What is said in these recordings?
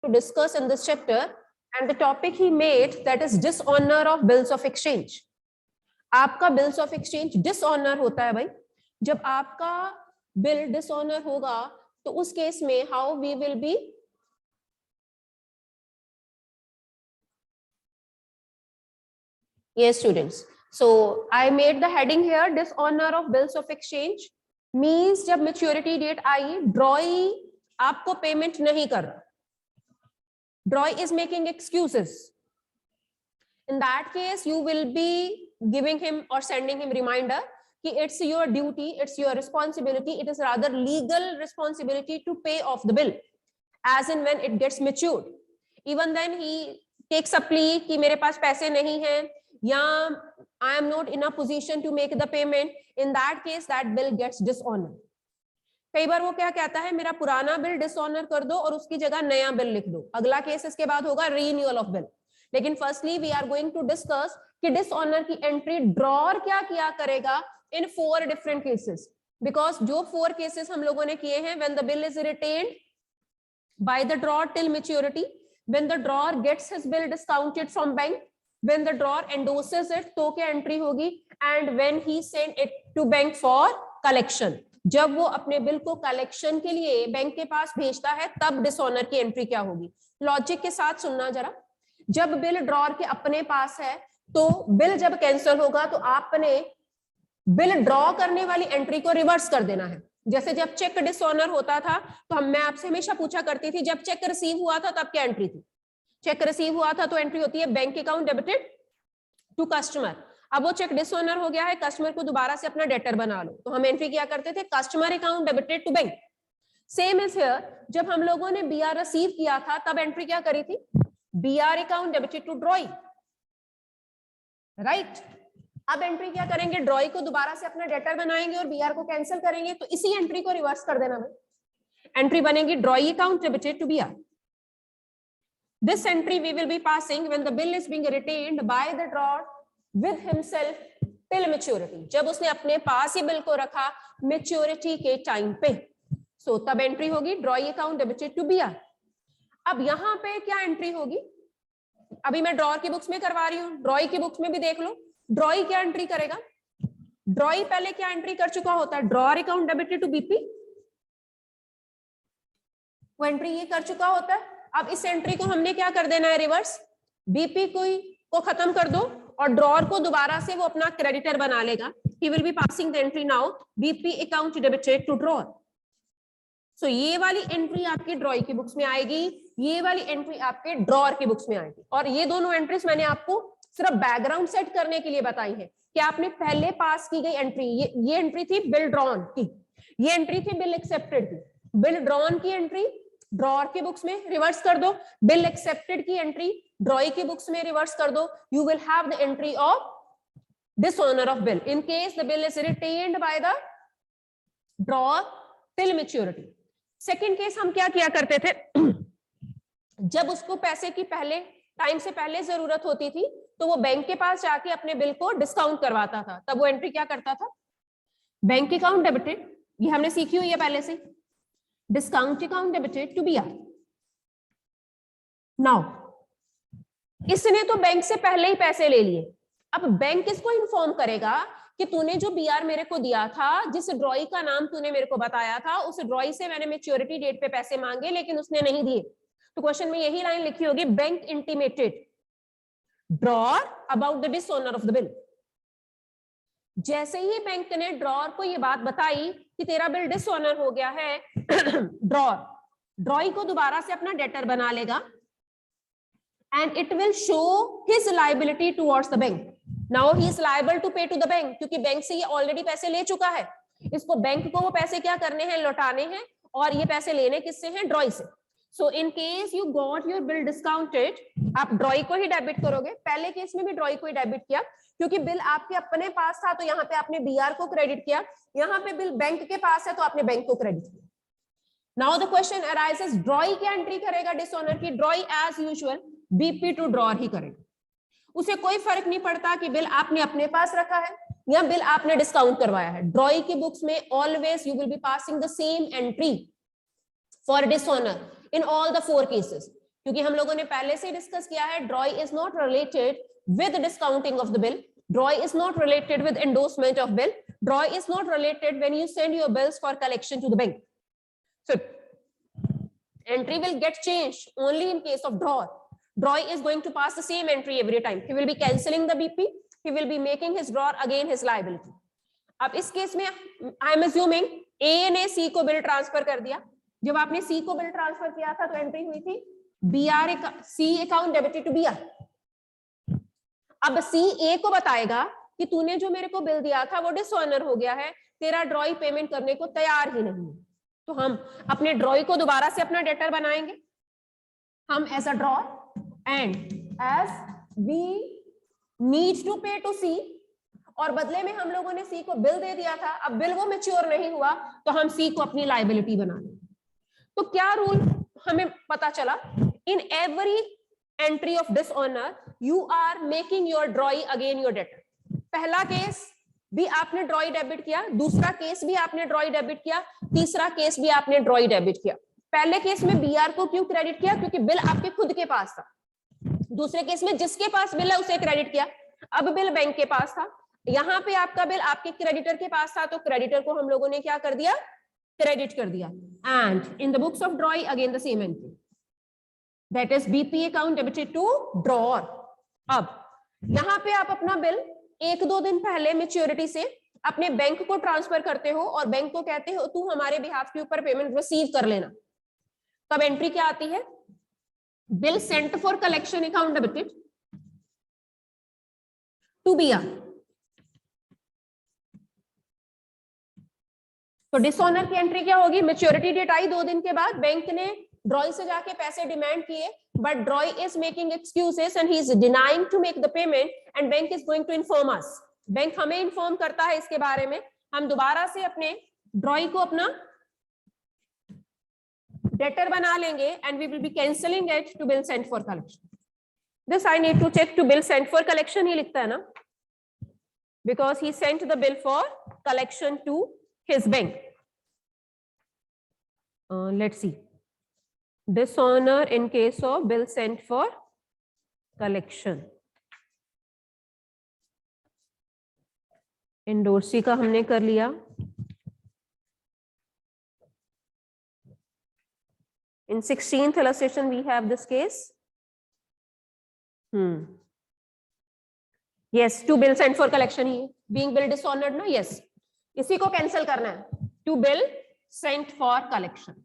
to discuss in this chapter, and the topic he made, that is dishonor of bills of exchange. आपका bills of exchange dishonor होता है भाई. जब आपका bill dishonor होगा तो उस केस में how we will be yes students. So I made the heading here, dishonor of bills of exchange means जब maturity date आई, ड्रॉई आपको पेमेंट नहीं कर रहा, ड्रॉई is making excuses. In that case you will be giving him or sending him reminder कि it's your duty, it's your responsibility, it is rather legal responsibility to pay off the bill as and when it gets matured. Even then he takes a plea कि मेरे पास पैसे नहीं हैं या I am not in a position to make the payment. In that case that bill gets dishonored. कई बार वो क्या कहता है, मेरा पुराना बिल डिसऑनर कर दो और उसकी जगह नया बिल लिख दो. अगला केस इसके बाद होगा रीन्यूअल ऑफ बिल. लेकिन firstly we are going to discuss कि डिसऑनर की एंट्री ड्रॉर क्या किया करेगा इन 4 डिफरेंट केसेस. बिकॉज जो 4 केसेस हम लोगों ने किए हैं, when the bill is retained by the drawer till maturity, when the drawer gets his bill discounted from bank, when the drawer endorses it तो क्या एंट्री होगी, and when he send it to bank for collection, जब वो अपने bill को collection के लिए bank के पास भेजता है तब डिसऑनर की एंट्री क्या होगी. लॉजिक के साथ सुनना जरा. जब बिल ड्रॉर के अपने पास है तो बिल जब कैंसिल होगा तो आपने बिल ड्रॉ करने वाली एंट्री को रिवर्स कर देना है. जैसे जब चेक डिसऑनर होता था तो मैं आपसे हमेशा पूछा करती थी, जब चेक रिसीव हुआ था तब क्या एंट्री थी. चेक रिसीव हुआ था तो एंट्री होती है bank account debited to customer. अब वो चेक डिसऑनर हो गया है, कस्टमर को दोबारा से अपना डेटर बना लो, तो हम एंट्री क्या करते थे, customer account debited to bank. Same is here, जब हम लोगों ने बीआर रिसीव किया था तब एंट्री क्या करी थी, BR account debited to drawee, right. अब एंट्री क्या करेंगे, ड्रॉई को दोबारा से अपना डेटर बनाएंगे और बीआर को कैंसिल करेंगे, तो इसी एंट्री को रिवर्स कर देना भाई. एंट्री बनेगी drawee account debited to BR. This entry we will be passing when the bill is being retained by the drawer with himself till maturity. जब उसने अपने पास ही बिल को रखा मेच्योरिटी के टाइम पे, सो तब एंट्री होगी drawee account debited to BR. अब यहाँ पे क्या एंट्री होगी, अभी मैं ड्रॉर की बुक्स में करवा रही हूँ, ड्रॉई की बुक्स में भी देख लो. ड्रॉई क्या एंट्री करेगा, ड्रॉई पहले क्या एंट्री कर चुका होता है, drawer account debited to BP, वो एंट्री ये कर चुका होता है. अब इस एंट्री को हमने क्या कर देना है, रिवर्स. बीपी को खत्म कर दो और ड्रॉर को दोबारा से वो अपना क्रेडिटर बना लेगा. He will be passing the entry now BP account debited to drawer. So ये वाली एंट्री आपकी ड्रॉई की बुक्स में आएगी, ये वाली एंट्री आपके ड्रॉर की बुक्स में आएगी. और ये दोनों एंट्रीज मैंने आपको सिर्फ बैकग्राउंड सेट करने के लिए बताई है कि आपने पहले पास की गई एंट्री, ये एंट्री थी बिल ड्रॉन की, ये एंट्री थी बिल एक्सेप्टेड की. बिल ड्रॉन की एंट्री ड्रॉर की बुक्स में रिवर्स कर दो, बिल एक्सेप्टेड की एंट्री ड्रॉई की बुक्स में रिवर्स कर दो. You will have the entry of dishonour of bill in case the bill is retained by the drawer till maturity. Second case हम क्या किया करते थे, जब उसको पैसे की पहले टाइम से पहले जरूरत होती थी तो वो बैंक के पास जाके अपने बिल को डिस्काउंट करवाता था. तब वो एंट्री क्या करता था, बैंक अकाउंट डेबिटेड, ये हमने सीखी हुई है पहले से, discount account debited to BR. Now इसने तो बैंक से पहले ही पैसे ले लिए, अब बैंक किसको इन्फॉर्म करेगा कि तूने जो बीआर मेरे को दिया था, जिस ड्रॉई का नाम तूने मेरे को बताया था, उस ड्रॉई से मैंने मैच्योरिटी डेट पे पैसे मांगे लेकिन उसने नहीं दिए. तो क्वेश्चन में यही लाइन लिखी होगी, bank intimated drawer about the dishonour of the bill. जैसे ही बैंक ने ड्रॉर को ये बात बताई कि तेरा बिल डिसऑनर हो गया है, ड्रॉई को दोबारा से अपना डेटर बना लेगा and it will show his liability towards the bank. Now he is liable to pay to the bank, क्योंकि बैंक से ये ऑलरेडी पैसे ले चुका है. इसको बैंक को वो पैसे क्या करने हैं, लौटाने हैं, और ये पैसे लेने किससे हैं, ड्रॉई से. So in case you got your bill discounted, आप ड्रॉई को ही डेबिट करोगे. पहले केस में भी ड्रॉई को ही डेबिट किया क्योंकि बिल आपके अपने पास था, तो यहाँ पे आपने बीआर को क्रेडिट किया. यहाँ पे बिल बैंक के पास है तो आपने बैंक को क्रेडिट किया. Now the question arises, drawee क्या एंट्री करेगा डिसऑनर की, drawee as usual BP to drawer ही करेगा. उसे कोई फर्क नहीं पड़ता कि बिल आपने अपने पास रखा है या बिल आपने डिस्काउंट करवाया है. ड्रॉई की बुक्स में always you will be passing the same entry for dishonour in all the 4 cases. क्योंकि हम लोगों ने पहले से डिस्कस किया है, drawee is not related with discounting of the bill, drawee is not related with endorsement of bill, drawee is not related when you send your bills for collection to the bank. So entry will get changed only in case of draw. Draw is going to pass the same entry every time. He will be cancelling the BP. He will be making his draw again his liability. अब इस case में I am assuming ए ने सी को bill transfer कर दिया. जब आपने सी को बिल ट्रांसफर किया था तो एंट्री हुई थी BR, C account debited to BR. अब सी ए को बताएगा कि तूने जो मेरे को बिल दिया था वो डिसऑनर हो गया है, तेरा ड्रॉई पेमेंट करने को तैयार ही नहीं है. तो हम अपने ड्रॉई को दोबारा से अपना डेटर बनाएंगे. हम as a draw and as we need to pay to C, और बदले में हम लोगों ने सी को बिल दे दिया था. अब बिल वो मैच्योर नहीं हुआ तो हम सी को अपनी लायबिलिटी बना लें. तो क्या रूल हमें पता चला? In every entry of dishonour you are making your drawee again your debtor. पहला केस भी आपने ड्रॉई डेबिट किया, दूसरा केस भी आपने ड्रॉई डेबिट किया, तीसरा केस भी आपने ड्रॉई डेबिट किया. पहले केस में बीआर को क्यों क्रेडिट किया? क्योंकि बिल आपके खुद के पास था. दूसरे केस में जिसके पास बिल है उसे क्रेडिट किया. अब बिल बैंक के पास था, यहां पे आपका बिल आपके क्रेडिटर के पास था, तो क्रेडिटर को हम लोगों ने क्या कर दिया? क्रेडिट कर दिया. And in the books of drawee again the same entry, that is BP account debited to drawer. अब यहां पे आप अपना बिल एक दो दिन पहले मैच्योरिटी से अपने बैंक को ट्रांसफर करते हो और बैंक को कहते हो तू हमारे बिहाफ के ऊपर पेमेंट रिसीव कर लेना. तब एंट्री क्या आती है? Bill sent for collection account debited to BR. तो डिसऑनर की एंट्री क्या होगी? मैच्योरिटी डेट आई 2 दिन के बाद, बैंक ने ड्रॉई से जाके पैसे डिमांड किए, but Droy is making excuses and he is denying to make the payment and bank is going to inform us. Bank हमें इन्फॉर्म करता है इसके बारे में. हम दोबारा से अपने ड्रॉई को अपना डेटर बना लेंगे and we will be cancelling it to bill sent for collection. This I need to check. to bill sent for collection ही लिखता है ना, because he sent the bill for collection to his bank. Let's see. Dishonor in case of bill sent for collection. Endorsee का हमने कर लिया. In 16th illustration we have this case. Yes, to bill sent for collection he being bill dishonored ना. Yes, इसी को cancel करना है. To bill sent for collection.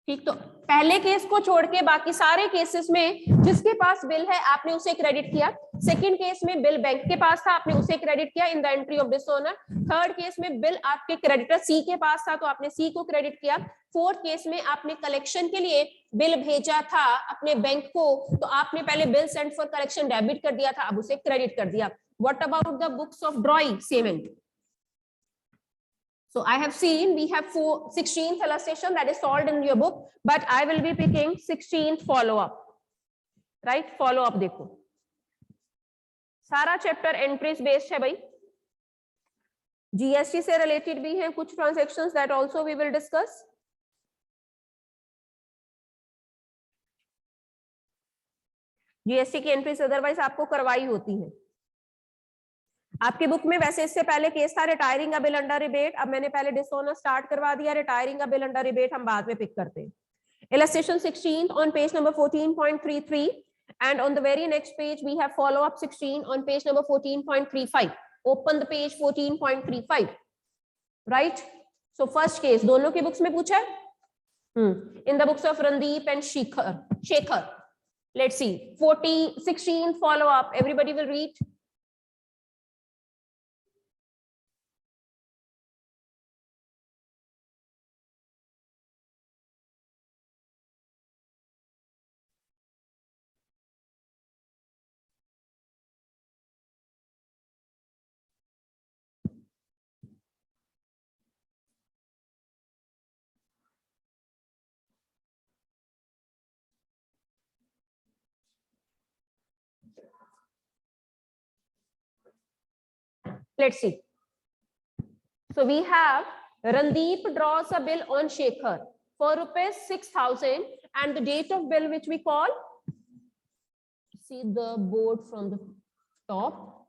ठीक, तो पहले केस को छोड़ के बाकी सारे केसेस में जिसके पास बिल है आपने उसे क्रेडिट किया. सेकंड केस में बिल बैंक के पास था, आपने उसे क्रेडिट किया इन the entry of dishonour. Third case में बिल आपके क्रेडिटर सी के पास था तो आपने सी को क्रेडिट किया. फोर्थ केस में आपने कलेक्शन के लिए बिल भेजा था अपने बैंक को, तो आपने पहले bill send for collection debit कर दिया था, अब उसे क्रेडिट कर दिया. What about the books of ड्रॉई? Same entry. So I have seen we have 16th illustration that is solved in your book, but I will be picking 16th follow up. Right? Follow up देखो. सारा chapter entries based है भाई. GST से related भी हैं कुछ transactions that also we will discuss. GST की entries otherwise आपको करवाई होती है. आपके बुक में वैसे इससे पहले केस था रिटायरिंग अ बिल अंडर रिबेट. अब मैंने पहले डिसऑनर स्टार्ट करवा दिया, रिटायरिंग अ बिल अंडर रिबेट हम बाद में पिक करते हैं. Illustration 16 on page number 14.33 and on the very next page we have follow up 16 on page number 14.35. Open the page 14.35. Right? So first case दोनों की books में पूछा है. In the books of Randeep and Shekhar. Let's see. 16 follow up. Everybody will read. Let's see. So we have Randeep draws a bill on Shekhar for rupees 6,000 and the date of bill which we call, see the board from the top.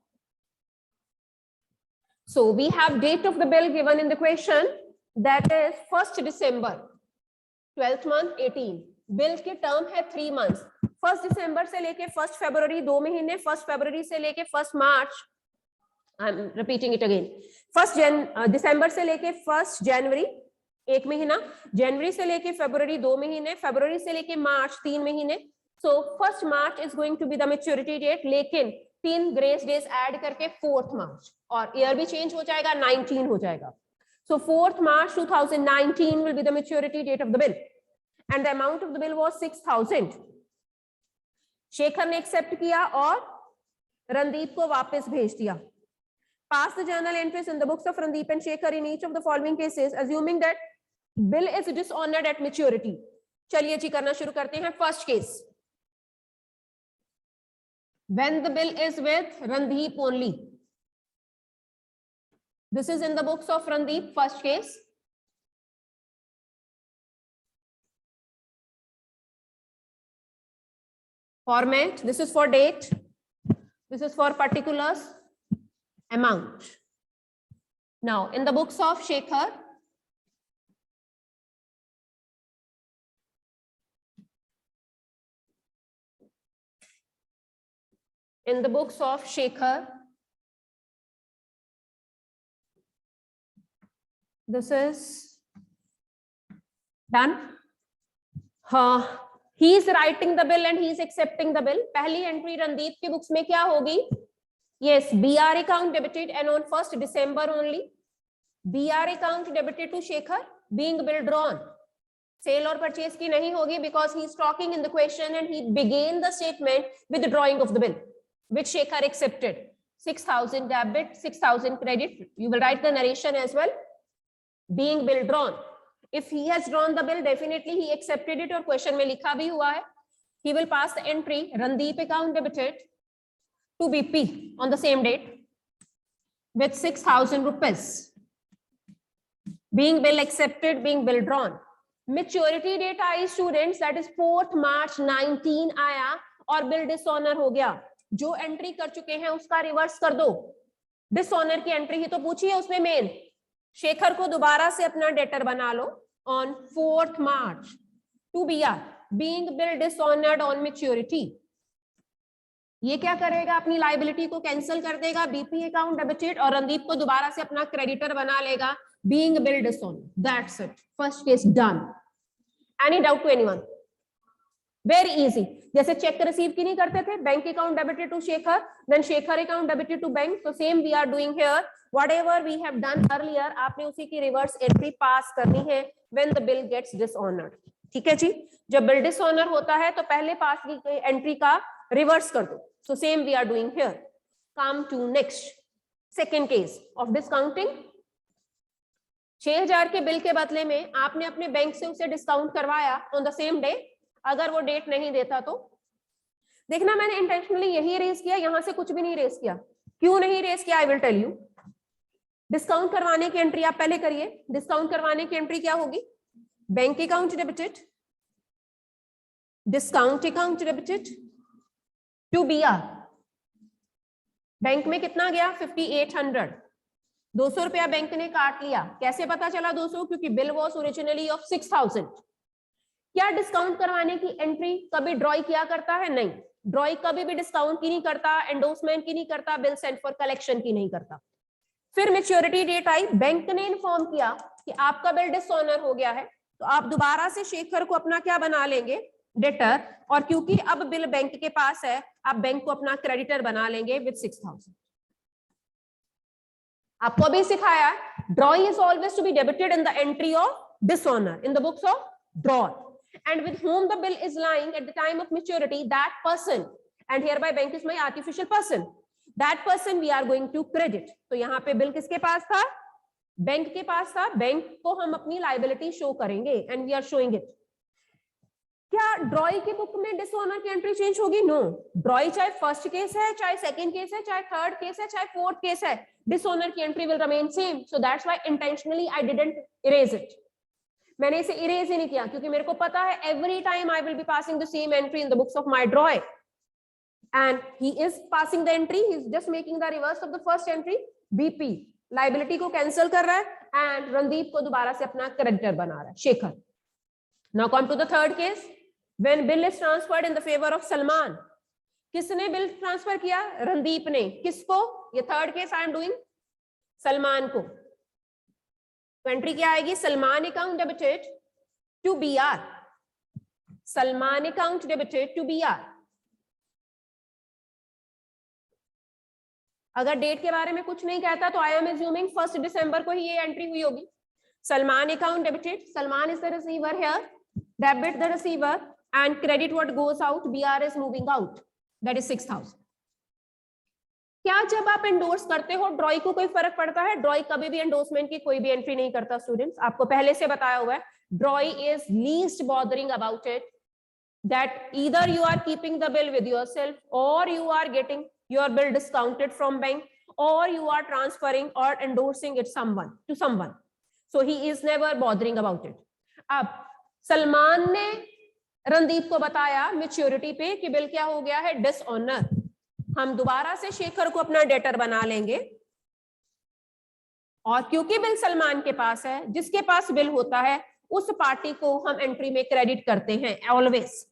So we have date of the bill given in the question, that is 1st December, 12th month 18. Bill की term है 3 months, 1st December से लेके 1st February 2 महीने, 1st February से लेके 1st March, I'm repeating it again, 1st December से लेके 1st January 1 महीना, January से लेके February 2 महीने, February से लेके March 3 महीने. So 1st March is going to be the maturity date, लेकिन 3 grace days ऐड करके 4th March, और ईयर भी चेंज हो जाएगा, 19 हो जाएगा. So 4th March 2019 will be the maturity date of the bill. And the amount of the bill was 6,000. Shekhar ने accept किया और रणदीप को वापस भेज दिया. Pass the journal entries in the books of Randeep and Shekhar in each of the following cases, assuming that bill is dishonored at maturity. चलिए जी करना शुरू करते हैं. First case, when the bill is with Randeep only. This is in the books of Randeep. First case. Format, this is for date, this is for particulars, amount. Now in the books of Shekhar, this is done. He is writing the bill and he is accepting the bill. पहली entry Randeep की books में क्या होगी? Yes, BR account debited and on 1st December only. BR account debited to Shekhar, being bill drawn. Sale और purchase की नहीं होगी because he is talking in the question and he began the statement with the drawing of the bill, which Shekhar accepted. 6,000 debit, 6,000 credit. You will write the narration as well. Being bill drawn. If he has drawn the bill, definitely he accepted it, और question में लिखा भी हुआ है. He will pass the entry Randeep account debited to BP on the same date with 6,000 rupees. Being bill accepted, being bill drawn. Maturity date I students, that is 4th March 19 आया और bill dishonor हो गया. जो entry कर चुके हैं उसका reverse कर दो. डिसऑनर की एंट्री ही तो पूछी है उसमें मेन. शेखर को दोबारा से अपना डेटर बना लो on 4th March to BR, being bill dishonored on maturity. ये क्या करेगा? अपनी लाइबिलिटी को कैंसिल कर देगा, बीपी अकाउंट डेबिटेड, और रणदीप को दोबारा से अपना क्रेडिटर बना लेगा, being bill dishonored. That's it. First case done. Any doubt to anyone? Very easy. जैसे चेक रिसीव की नहीं करते थे, bank account debited to Shekhar, then Shekhar account debited to bank, तो same we are doing here. Whatever we have done earlier, आपने उसी की reverse entry पास करनी है when the bill gets dishonored. ठीक है जी. जब बिल डिसऑनर होता है तो पहले पास की एंट्री का रिवर्स कर दो. So same we are doing here. Come to next, second case of discounting. 6,000 के बिल के बदले में आपने अपने बैंक से उसे डिस्काउंट करवाया on the same day. अगर वो डेट नहीं देता तो देखना, मैंने इंटेंशनली यही रेस किया, यहां से कुछ भी नहीं रेस किया. क्यों नहीं रेस किया? I will tell you. Discount करवाने की एंट्री आप पहले करिए. डिस्काउंट करवाने की एंट्री क्या होगी? Bank account debited, discount account debited to BR. Bank में कितना गया? 5,800. 200 रुपया बैंक ने काट लिया. कैसे पता चला 200? क्योंकि बिल वॉज ओरिजिनली ऑफ 6,000. क्या डिस्काउंट करवाने की एंट्री कभी ड्रॉ किया करता है? नहीं. ड्रॉ कभी भी डिस्काउंट की नहीं करता, एंडोर्समेंट की नहीं करता, बिल सेंड फॉर कलेक्शन की नहीं करता. फिर मैच्योरिटी डेट आई, बैंक ने इन्फॉर्म किया कि आपका बिल डिसऑनर हो गया है, तो आप दोबारा से शेखर को अपना क्या बना लेंगे? डेटर. और क्योंकि अब बिल बैंक के पास है, आप बैंक को अपना क्रेडिटर बना लेंगे विद 6,000. आपको अभी सिखाया, draw is always to be debited in the entry of dishonour in the books of draw, and with whom the bill is lying at the time of maturity, that person, and hereby bank is my artificial person, that person we are going to credit. तो यहाँ पे bill किसके पास था? Bank के पास था. Bank को हम अपनी लाइबिलिटी शो करेंगे and we are showing it. क्या ड्रॉई की बुक में डिसऑनर की एंट्री चेंज होगी? नो. ड्रॉई चाहे फर्स्ट केस है, चाहे सेकंड केस है, चाहे थर्ड केस है, चाहे फोर्थ केस है, डिसऑनर की entry will remain same. So that's why intentionally I didn't erase it. मैंने इसे इरेज ही नहीं किया क्योंकि मेरे को पता है every time I will be passing the same entry in the books of my draw, and he is passing the entry, he is just making the reverse of the first entry, BP liability को cancel कर रहा है and Randeep को दोबारा से अपना creditor बना रहा है, Shekhar. Now come to the third case, when bill is transferred in the favour of Salman. किसने बिल ट्रांसफर किया? रणदीप ने। किसको? ये third case I am doing, Salman को। तो एंट्री क्या आएगी? Salman account debited to B R, Salman account debited to B R. अगर डेट के बारे में कुछ नहीं कहता तो आई एम एज्यूमिंग 1 दिसंबर को ही ये एंट्री हुई होगी। Salman account debited, Salman is the receiver here, debit the receiver and credit what goes out, BR is moving out, that is 6000। क्या जब आप एंडोर्स करते हो ड्रॉई को कोई फर्क पड़ता है? ड्रॉई कभी भी एंडोर्समेंट की कोई भी एंट्री नहीं करता स्टूडेंट्स, आपको पहले से बताया हुआ है। Drawee is least bothering about it, that either you are keeping the bill with yourself और you are getting your bill discounted from bank or you are transferring or endorsing it to someone, so he is never bothering about it. अब सलमान ने रणदीप को बताया maturity पे कि bill क्या हो गया है? डिसऑनर। हम दोबारा से शेखर को अपना डेटर बना लेंगे और क्योंकि बिल सलमान के पास है, जिसके पास बिल होता है उस पार्टी को हम एंट्री में क्रेडिट करते हैं ऑलवेज।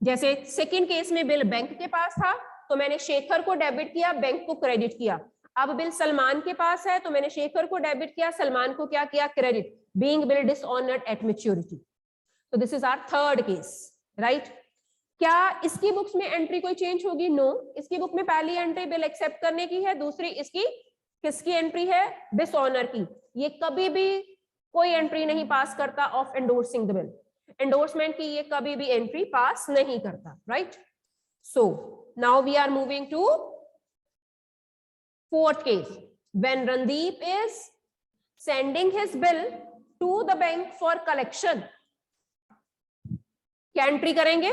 जैसे सेकंड केस में बिल बैंक के पास था तो मैंने शेखर को डेबिट किया, बैंक को क्रेडिट किया। अब बिल सलमान के पास है तो मैंने शेखर को डेबिट किया, सलमान को क्या किया? Credit, being bill dishonoured at maturity. तो this is our third case, right? क्या इसकी बुक्स में एंट्री कोई चेंज होगी? नो। इसकी बुक में पहली एंट्री बिल एक्सेप्ट करने की है, दूसरी इसकी किसकी एंट्री है? डिसऑनर की। ये कभी भी कोई एंट्री नहीं पास करता of endorsing the bill, endorsement की ये कभी भी एंट्री पास नहीं करता, right? So now we are moving to fourth case, when Randeep is sending his bill to the bank for collection. क्या एंट्री करेंगे?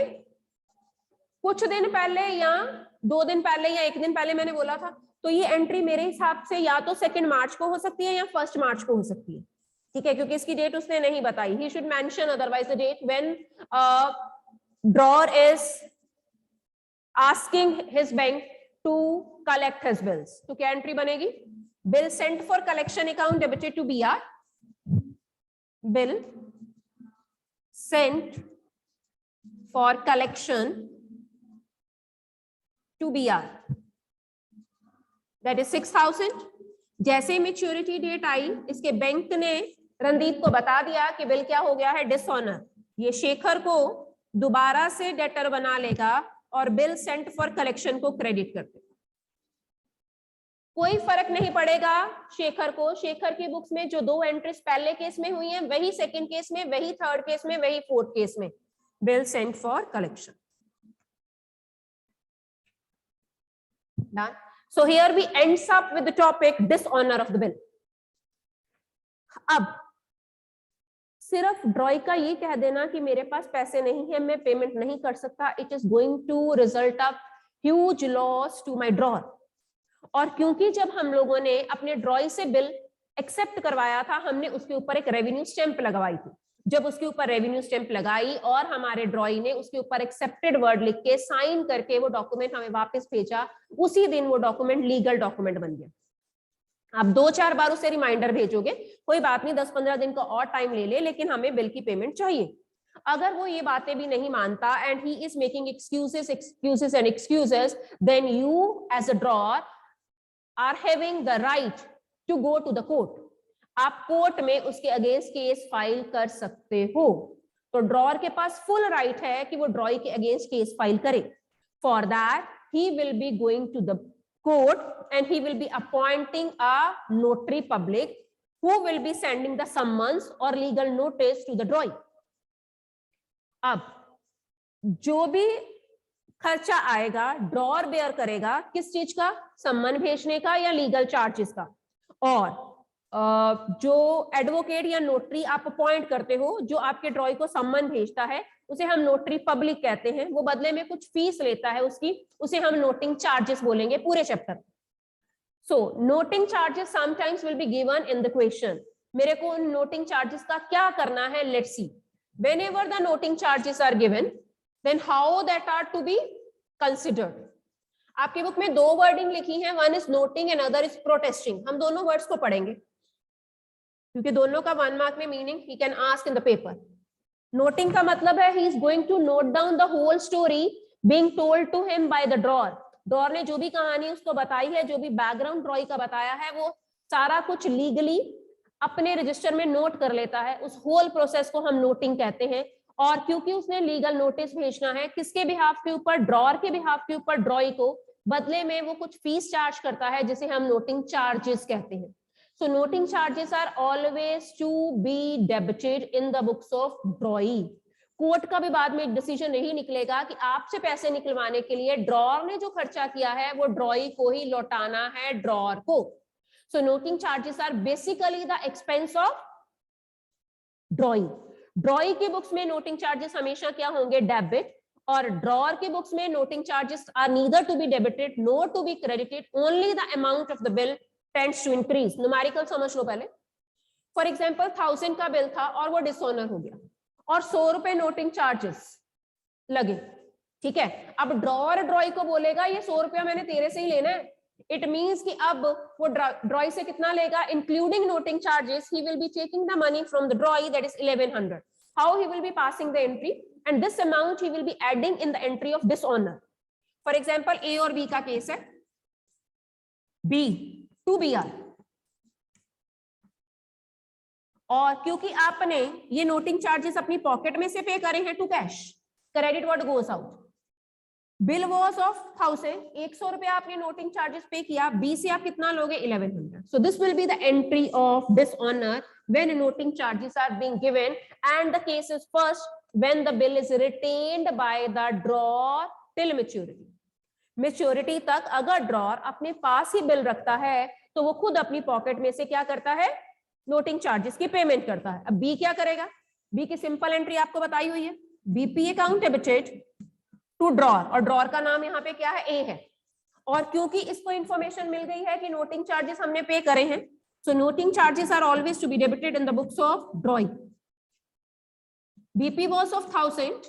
कुछ दिन पहले या 2 दिन पहले या 1 दिन पहले मैंने बोला था, तो ये एंट्री मेरे हिसाब से या तो 2 मार्च को हो सकती है या 1 मार्च को हो सकती है, ठीक है? क्योंकि इसकी डेट उसने नहीं बताई। He should mention otherwise the date when drawer is asking his bank to collect his bills. तो क्या एंट्री बनेगी? Bill sent for collection account debited to BR, bill sent for collection to BR, that is 6000। जैसे ही maturity date आई, इसके bank ने रणदीप को बता दिया कि बिल क्या हो गया है? डिसऑनर। ये शेखर को दोबारा से डेटर बना लेगा और बिल सेंट फॉर कलेक्शन को क्रेडिट करते। कोई फर्क नहीं पड़ेगा शेखर को। शेखर की बुक्स में जो 2 एंट्रीज पहले केस में हुई हैं वही सेकंड केस में, वही थर्ड केस में, वही फोर्थ केस में, bill sent for collection. Done. So here we ends up with the topic dishonor of the bill. अब सिर्फ ड्रॉई का ये कह देना कि मेरे पास पैसे नहीं है, मैं पेमेंट नहीं कर सकता, it is going to result up huge loss to my drawer. और क्योंकि जब हम लोगों ने अपने ड्रॉई से बिल एक्सेप्ट करवाया था, हमने उसके ऊपर एक रेवेन्यू स्टैंप लगवाई थी। जब उसके ऊपर रेवेन्यू स्टैंप लगाई और हमारे ड्रॉई ने उसके ऊपर एक्सेप्टेड वर्ड लिख के साइन करके वो डॉक्यूमेंट हमें वापस भेजा, उसी दिन वो डॉक्यूमेंट लीगल डॉक्यूमेंट बन गया। आप 2-4 बार उसे रिमाइंडर भेजोगे, कोई बात नहीं, 10-15 दिन का और टाइम ले ले, लेकिन हमें बिल की पेमेंट चाहिए। अगर वो ये बातें भी नहीं मानता and he is making excuses and excuses, then you as a drawer are having the right to go to the court. आप कोर्ट में उसके अगेंस्ट केस फाइल कर सकते हो। तो ड्रॉअर के पास फुल राइट है कि वो ड्रॉई के अगेंस्ट केस फाइल करे। For that he will be going to the court and he will be appointing a notary public who will be sending the summons or legal notice to the drawee. अब जो भी खर्चा आएगा drawer bear करेगा, किस चीज का? सम्मन भेजने का या लीगल चार्जेस का। और जो एडवोकेट या नोटरी आप अपॉइंट करते हो, जो आपके ड्रॉई को सम्मन भेजता है, उसे हम नोटरी पब्लिक कहते हैं। वो बदले में कुछ फीस लेता है उसकी, उसे हम नोटिंग चार्जेस बोलेंगे पूरे चैप्टर। So noting charges sometimes will be given in the question. मेरे को उन नोटिंग चार्जेस का क्या करना है, let's see. Whenever the noting charges are given, then how that are to be considered. आपकी बुक में दो वर्डिंग लिखी है, one is noting and other is protesting. हम दोनों वर्ड्स को पढ़ेंगे क्योंकि दोनों का 1 मार्क में meaning he can ask in the paper. Noting का मतलब है he is going to note down the whole story being told to him by the drawer. Drawer ने जो भी कहानी उसको बताई है, जो भी बैकग्राउंड ड्रॉई का बताया है, वो सारा कुछ लीगली अपने रजिस्टर में नोट कर लेता है। उस होल प्रोसेस को हम नोटिंग कहते हैं। और क्योंकि उसने लीगल नोटिस भेजना है किसके बिहाफ के ऊपर, ड्रॉअर के बिहाफ के ऊपर ड्रॉई को, बदले में वो कुछ फीस चार्ज करता है जिसे हम नोटिंग चार्जेस कहते हैं। So noting charges are always to be debited in the books of drawee. Court का भी बाद में डिसीजन नहीं निकलेगा कि आपसे पैसे निकलवाने के लिए ड्रॉअर ने जो खर्चा किया है वो ड्रॉई को ही लौटाना है, ड्रॉअर को। So noting charges are basically the expense of ड्रॉई। ड्रॉई की बुक्स में नोटिंग चार्जेस हमेशा क्या होंगे, डेबिट, और ड्रॉअर की बुक्स में noting charges are neither to be debited nor to be credited, only the amount of the bill tends to increase. Numerical समझ लो पहले। फॉर एग्जांपल 1000 का बिल था और वो डिसऑनर हो गया और 100 रुपए नोटिंग चार्जेस लगे, ठीक है। अब ड्रॉअर ड्रॉई को बोलेगा ये 100 रुपया मैंने तेरे से ही लेना है। इट मींस कि अब वो ड्रॉई से कितना लेगा, including noting charges, he will be taking the money from the drawee, that is 1100. How he will be passing the entry, and this amount he will be adding in the entry of dishonour. For example A और B का case है, B to B are, और क्योंकि आपने ये noting charges अपनी pocket में से पे करे हैं to cash, credit what goes out. Bill was of 1000, 100 रुपया आपने नोटिंग चार्जेस पे किया, बी से आप कितना लोगे, 1100. So this will be the entry of dishonour when noting charges are being given, and the case is first when the bill is retained by the drawer till maturity. Maturity तक अगर drawer अपने पास ही bill रखता है तो वो खुद अपनी pocket में से क्या करता है, नोटिंग चार्जेस की पेमेंट करता है। अब बी क्या करेगा, बी की सिंपल एंट्री आपको बताई हुई है, BP account debited to drawer, और ड्रॉअर का नाम यहाँ पे क्या है, ए है। और क्योंकि इसको इंफॉर्मेशन मिल गई है कि नोटिंग चार्जेस हमने पे करे हैं, so noting charges are always to be debited in the books of drawing. BP was of 1000,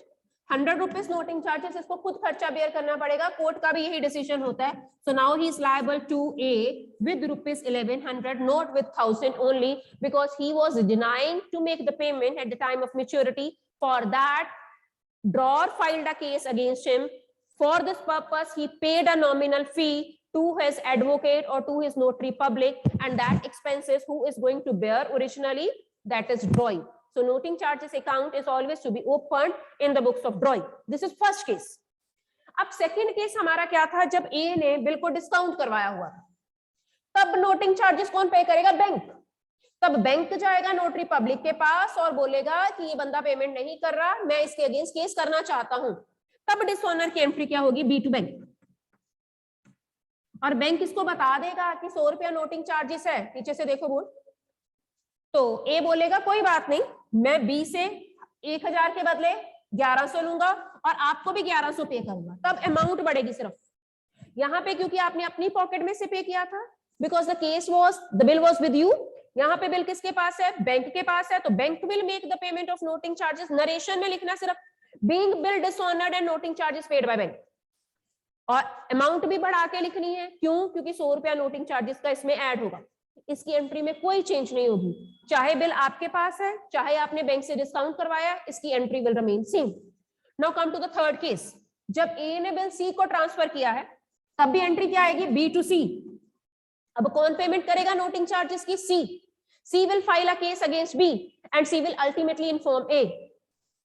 100 rupees noting charges, इसको खुद खर्चा बेयर करना पड़ेगा, कोर्ट का भी यही डिसीजन होता है। So now he is liable to a with rupees 1100, not with 1000 only, because he was denying to make the payment at the time of maturity. For that drawer filed a case against him. For this purpose he paid a nominal fee to his advocate or to his notary public, and that expenses who is going to bear originally, that is drawing. So noting charges account is always to be opened in the books of drawing. This is first case. अब second case हमारा क्या था, जब A ने bill को discount करवाया हुआ था, तब नोटिंग चार्जेस कौन पे करेगा, बैंक। तब बैंक जाएगा नोटरी पब्लिक के पास और बोलेगा कि ये बंदा पेमेंट नहीं कर रहा, मैं इसके अगेंस्ट केस करना चाहता हूं। तब डिसऑनर की एंट्री क्या होगी, बी टू बैंक, और बैंक इसको बता देगा कि 100 रुपया नोटिंग चार्जेस है, पीछे से देखो बोल। तो ए बोलेगा कोई बात नहीं, मैं बी से 1000 के बदले 1100 लूंगा और आपको भी 1100 पे करूंगा। तब अमाउंट बढ़ेगी सिर्फ यहाँ पे, क्योंकि आपने अपनी पॉकेट में से पे किया था, because the case was, the bill was with you. यहाँ पे बिल किसके पास है, बैंक के पास है, तो bank will make the payment of noting charges. Narration में लिखना सिर्फ being bill dishonoured and noting charges paid by bank, और अमाउंट भी बढ़ा के लिखनी है। क्यों, क्योंकि 100 रुपया नोटिंग चार्जेस का इसमें ऐड होगा। इसकी एंट्री में कोई चेंज नहीं होगी, चाहे बिल आपके पास है चाहे आपने बैंक से डिस्काउंट करवाया, इसकी entry will remain same. Now come to the third case, जब ए ने बिल सी को ट्रांसफर किया है तब भी एंट्री क्या आएगी, बी टू सी। अब कौन पेमेंट करेगा नोटिंग चार्जेस की, सी। C will file a case against B and C will ultimately inform A.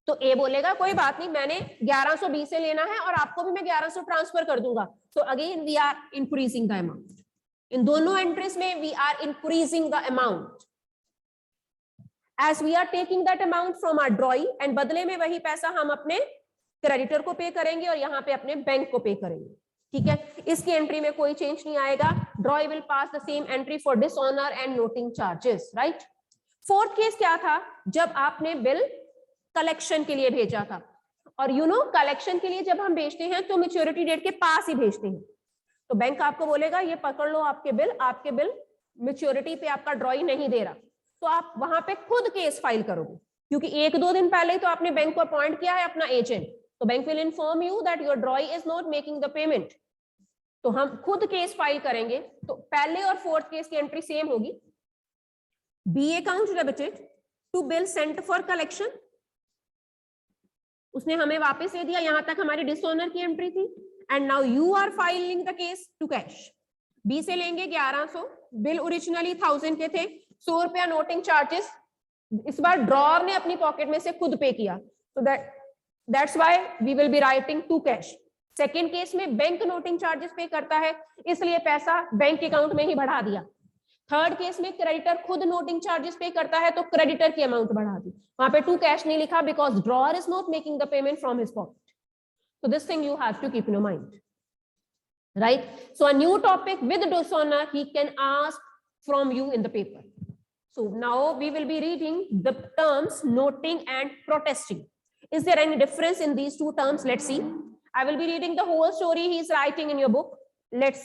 तो A बोलेगा कोई बात नहीं, मैंने 1100 B से लेना है और आपको भी मैं 1100 ट्रांसफर कर दूंगा। So again we are increasing the amount. इन दोनों एंट्रीज में we are increasing the amount. As we are taking that amount from our drawee and बदले में वही पैसा हम अपने क्रेडिटर को पे करेंगे और यहाँ पे अपने बैंक को पे करेंगे, ठीक है। इसकी एंट्री में कोई चेंज नहीं आएगा। ड्रॉई will pass the same entry for dishonour and noting charges, right. Fourth case क्या था, जब आपने बिल कलेक्शन के लिए भेजा था, और यू नो कलेक्शन के लिए जब हम भेजते हैं तो मैच्योरिटी डेट के पास ही भेजते हैं। तो बैंक आपको बोलेगा ये पकड़ लो आपके बिल मैच्योरिटी पे आपका ड्रॉई नहीं दे रहा, तो आप वहां पे खुद केस फाइल करोगे, क्योंकि 1-2 दिन पहले ही तो आपने बैंक को अपॉइंट किया है अपना एजेंट, तो bank will inform you that your drawee is not making the payment. तो हम खुद केस फाइल करेंगे, तो पहले और फोर्थ केस की एंट्री सेम होगी, B account debited to bill sent for collection, उसने हमें वापस दे दिया, यहां तक हमारी डिसऑनर की एंट्री थी, and now you are filing the case to cash. B से लेंगे 1100, बिल ओरिजिनली 1000 के थे, 100 रुपया नोटिंग चार्जेस इस बार ड्रॉर ने अपनी पॉकेट में से खुद पे किया, तो that's why we will be writing to cash. Second case में बैंक नोटिंग चार्जेस पे करता है, इसलिए पैसा बैंक अकाउंट में ही बढ़ा दिया। थर्ड केस में क्रेडिटर खुद नोटिंग चार्जेस पे करता है, तो क्रेडिटर की अमाउंट बढ़ा दी, वहां पे टू कैश नहीं लिखा because drawer is not making the payment from his pocket. So this thing you have to keep in your mind, right? So a new topic with dishonor he can ask from you in the paper. So now we will be reading the terms noting and protesting. Is there any difference in these two terms? Let's see. I will be reading the whole story he is writing in your book. Let's.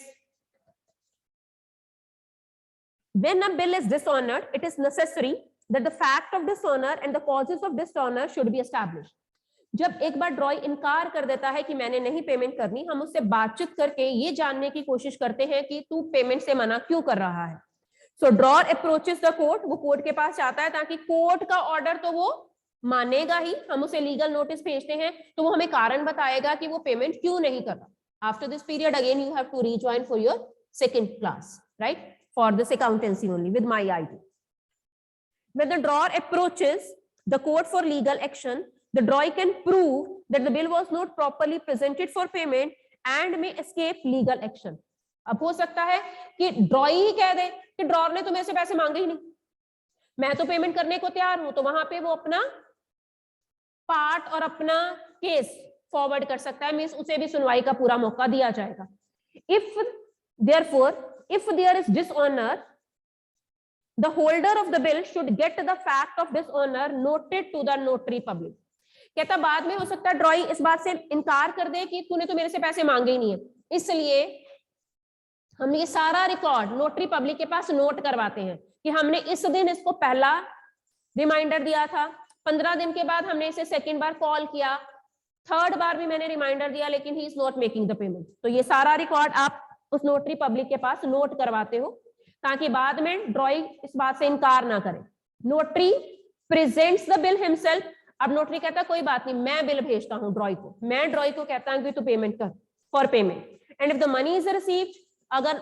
When a bill is dishonored, it is necessary that the fact of dishonor and the causes of dishonor should be established. जब एक बार ड्रॉई इनकार कर देता है कि मैंने नहीं payment करनी, हम उससे बातचीत करके ये जानने की कोशिश करते हैं कि तू पेमेंट से मना क्यों कर रहा है। सो ड्रॉर अप्रोचेस द कोर्ट, वो कोर्ट के पास जाता है ताकि कोर्ट का ऑर्डर तो वो मानेगा ही, हम उसे लीगल नोटिस भेजते हैं तो वो हमें कारण बताएगा कि वो पेमेंट क्यों नहीं कर रहा। After this period again you have to rejoin for your second class, right, for this accountancy only with my ID. When the drawer approaches the court for legal action, the drawer can prove that the bill was not properly presented for payment and may escape legal action. अब हो सकता है कि drawer ही कह दे कि drawer ने तो मेरे से पैसे मांगे ही नहीं, मैं तो पेमेंट करने को तैयार हूं, तो वहां पे वो अपना पार्ट और अपना केस फॉरवर्ड कर सकता है, मींस उसे भी सुनवाई का पूरा मौका दिया जाएगा। If therefore if there is dishonour, the holder of the bill should get the fact of dishonor noted to the notary public. कहता बाद में हो सकता है ड्रॉई इस बात से इनकार कर दे कि तूने तो मेरे से पैसे मांगे ही नहीं है, इसलिए हम ये सारा रिकॉर्ड नोटरी पब्लिक के पास नोट करवाते हैं कि हमने इस दिन इसको पहला रिमाइंडर दिया था, 15 दिन के बाद हमने इसे सेकेंड बार कॉल किया, थर्ड बार भी मैंने रिमाइंडर दिया लेकिन he is not making the payment. तो ये सारा रिकॉर्ड आप उस नोटरी पब्लिक के पास नोट करवाते हो ताकि बाद में ड्रॉई इस बात से इनकार ना करे। Notary presents the bill himself, अब नोटरी कहता कोई बात नहीं, मैं बिल भेजता हूं ड्रॉई को, मैं ड्रॉई को कहता हूं कि तू पेमेंट कर for payment, and if the money is received, अगर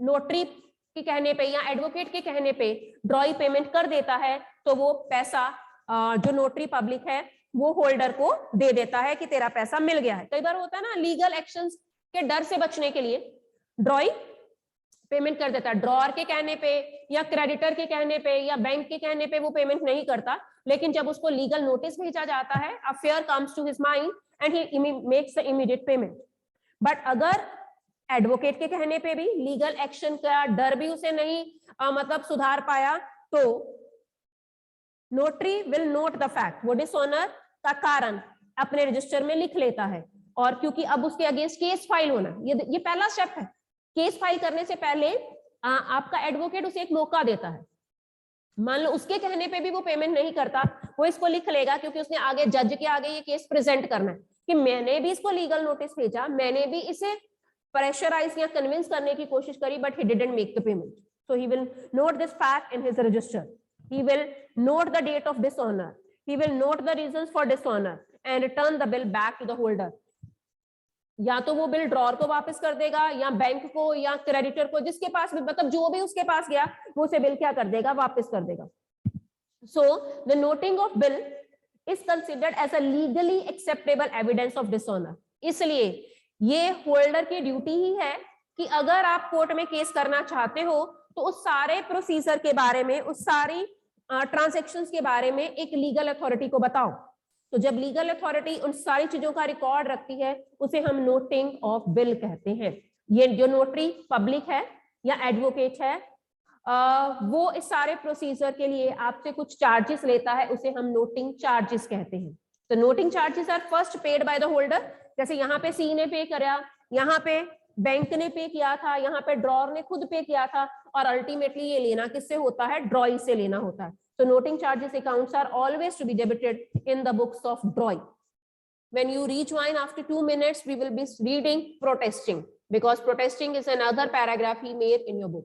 नोटरी के कहने पे या एडवोकेट के कहने पे ड्रॉई पेमेंट कर देता है तो वो पैसा जो नोटरी पब्लिक है वो होल्डर को दे देता है कि तेरा पैसा मिल गया है। कई बार होता है ना, लीगल एक्शंस के डर से बचने के लिए ड्रॉई पेमेंट कर देता है, ड्रॉर के कहने पे या क्रेडिटर के कहने पे या बैंक के कहने पे वो पेमेंट नहीं करता, लेकिन जब उसको लीगल नोटिस भेजा जाता है, a fear comes to his mind and he makes the immediate payment. But अगर एडवोकेट के कहने पे भी लीगल एक्शन का डर भी उसे नहीं मतलब सुधार पाया, तो notary will note the fact, वो डिसऑनर का कारण अपने रजिस्टर में लिख लेता है, और क्योंकि अब उसके अगेंस्ट केस फाइल होना, ये पहला स्टेप है। केस फाइल करने से पहले आपका एडवोकेट उसे एक मौका देता है, मान लो उसके कहने पे भी वो पेमेंट नहीं करता, वो इसको लिख लेगा क्योंकि उसने आगे जज के आगे ये केस प्रेजेंट करना है कि मैंने भी इसको लीगल नोटिस भेजा, मैंने भी इसे प्रेशराइज या कन्विंस करने की कोशिश करी, but he didn't make the payment, so he will note this fact in his register, he will note the date of dishonor, he will note the reasons for dishonor and return the bill back to the holder. या तो वो bill drawer को वापस कर देगा या bank को या क्रेडिटर को, जिसके पास भी मतलब जो भी उसके पास गया वो उसे बिल क्या कर देगा, वापस कर देगा। So the noting of bill is considered as a legally acceptable evidence of dishonour. इसलिए ये होल्डर की ड्यूटी ही है कि अगर आप कोर्ट में केस करना चाहते हो तो उस सारे प्रोसीजर के बारे में, उस सारी ट्रांजैक्शंस के बारे में एक लीगल अथॉरिटी को बताओ। तो जब लीगल अथॉरिटी उन सारी चीजों का रिकॉर्ड रखती है उसे हम नोटिंग ऑफ बिल कहते हैं। ये जो नोटरी पब्लिक है या एडवोकेट है वो इस सारे प्रोसीजर के लिए आपसे कुछ चार्जेस लेता है, उसे हम नोटिंग चार्जेस कहते हैं। तो noting charges are first paid by the holder, जैसे यहाँ पे सी ने पे करा, यहाँ पे बैंक ने पे किया था, यहाँ पे ड्रॉर ने खुद पे किया था, और अल्टीमेटली ये लेना किससे होता है, ड्रॉई से लेना होता है. So noting charges accounts are always to be debited in the books of drawing. When you rejoin after 2 minutes, we will be reading protesting, because protesting is another paragraph he made in your book.